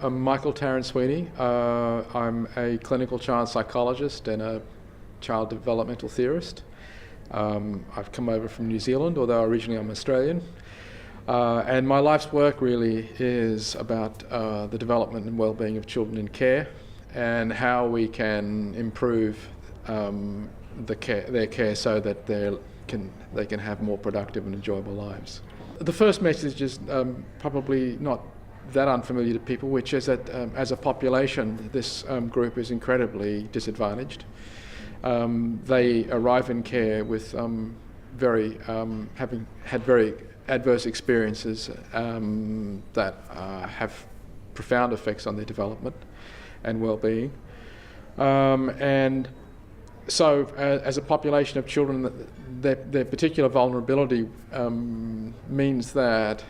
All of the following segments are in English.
I'm Michael Tarren Sweeney. I'm a clinical child psychologist and a child developmental theorist. I've come over from New Zealand, although originally I'm Australian. And my life's work really is about the development and well-being of children in care and how we can improve their care so that they can have more productive and enjoyable lives. The first message is probably not that unfamiliar to people, which is that as a population, this group is incredibly disadvantaged. They arrive in care with having had very adverse experiences that have profound effects on their development and well-being. And so as a population of children, their particular vulnerability means that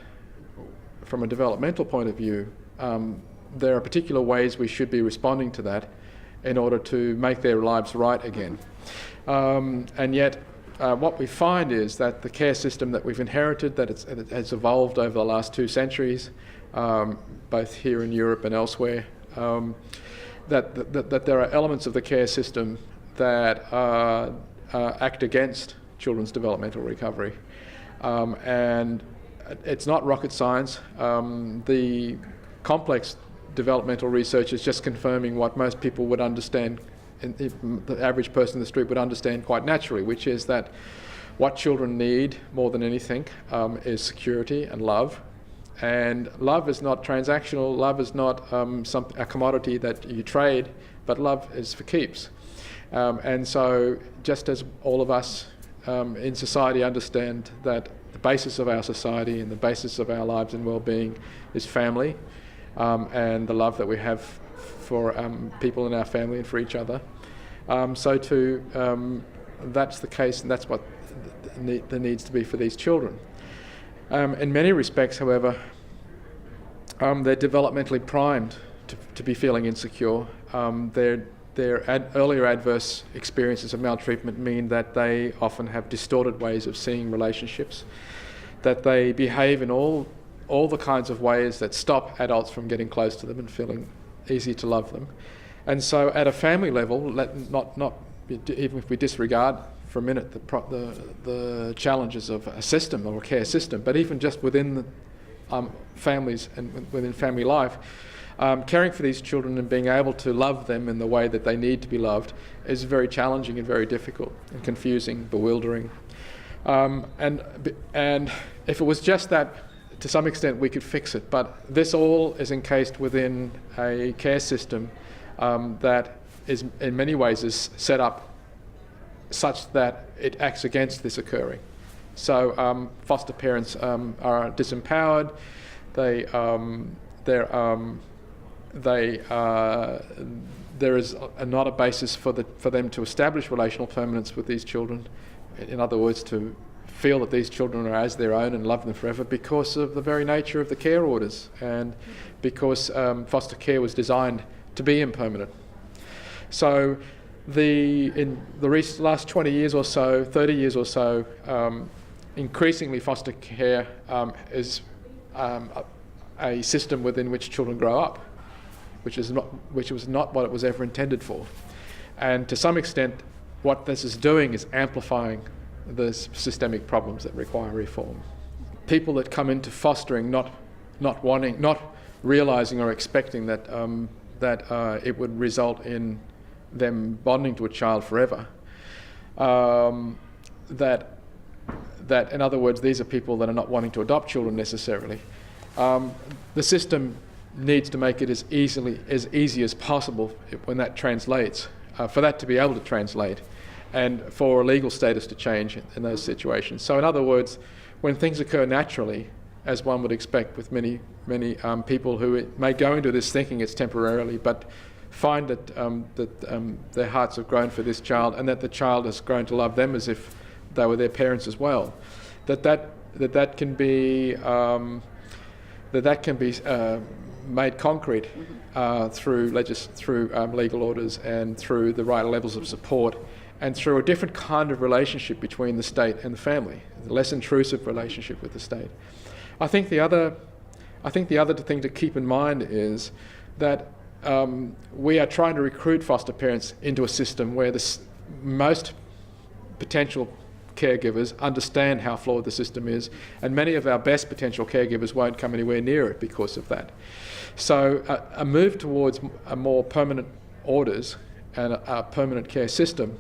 from a developmental point of view, there are particular ways we should be responding to that in order to make their lives right again. And yet, what we find is that the care system that we've inherited, that it has evolved over the last 2 centuries, both here in Europe and elsewhere, that there are elements of the care system that act against children's developmental recovery. And it's not rocket science. The complex developmental research is just confirming what most people would understand, the average person in the street would understand quite naturally, which is that what children need more than anything is security and love. And love is not transactional, love is not a commodity that you trade, but love is for keeps. And so just as all of us in society understand that the basis of our society and the basis of our lives and well-being is family, and the love that we have for people in our family and for each other, so too that's the case, and that's what there needs to be for these children. In many respects, however, they're developmentally primed to be feeling insecure. Their earlier adverse experiences of maltreatment mean that they often have distorted ways of seeing relationships, that they behave in all the kinds of ways that stop adults from getting close to them and feeling easy to love them. And so at a family level, even if we disregard for a minute the challenges of a system or a care system, but even just within the families and within family life, caring for these children and being able to love them in the way that they need to be loved is very challenging and very difficult and confusing, bewildering. And if it was just that, to some extent we could fix it, but this all is encased within a care system that is in many ways is set up such that it acts against this occurring. So foster parents are disempowered, there is not a basis for them to establish relational permanence with these children. In other words, to feel that these children are as their own and love them forever because of the very nature of the care orders and because foster care was designed to be impermanent. So in the last 20 years or so, 30 years or so, increasingly foster care is a system within which children grow up, which was not what it was ever intended for. And to some extent, what this is doing is amplifying the systemic problems that require reform. People that come into fostering not realizing or expecting that it would result in them bonding to a child forever. That in other words, these are people that are not wanting to adopt children necessarily. The system needs to make it as easy as possible when that translates, for that to be able to translate, and for legal status to change in those situations. So in other words, when things occur naturally, as one would expect with many people who may go into this thinking it's temporarily, but find that their hearts have grown for this child and that the child has grown to love them as if they were their parents as well, that can be made concrete through legal orders and through the right levels of support and through a different kind of relationship between the state and the family, a less intrusive relationship with the state. I think the other thing to keep in mind is that we are trying to recruit foster parents into a system where most potential caregivers understand how flawed the system is, and many of our best potential caregivers won't come anywhere near it because of that. So a move towards a more permanent orders and a permanent care system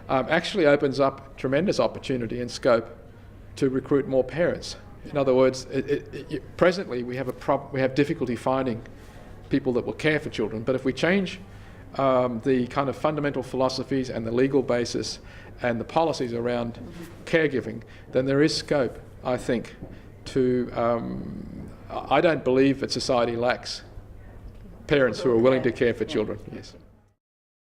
actually opens up tremendous opportunity and scope to recruit more parents. In other words, presently we have difficulty finding people that will care for children, but if we change the kind of fundamental philosophies and the legal basis and the policies around caregiving, then there is scope, I think, to... I don't believe that society lacks parents who are willing to care for children. Yes.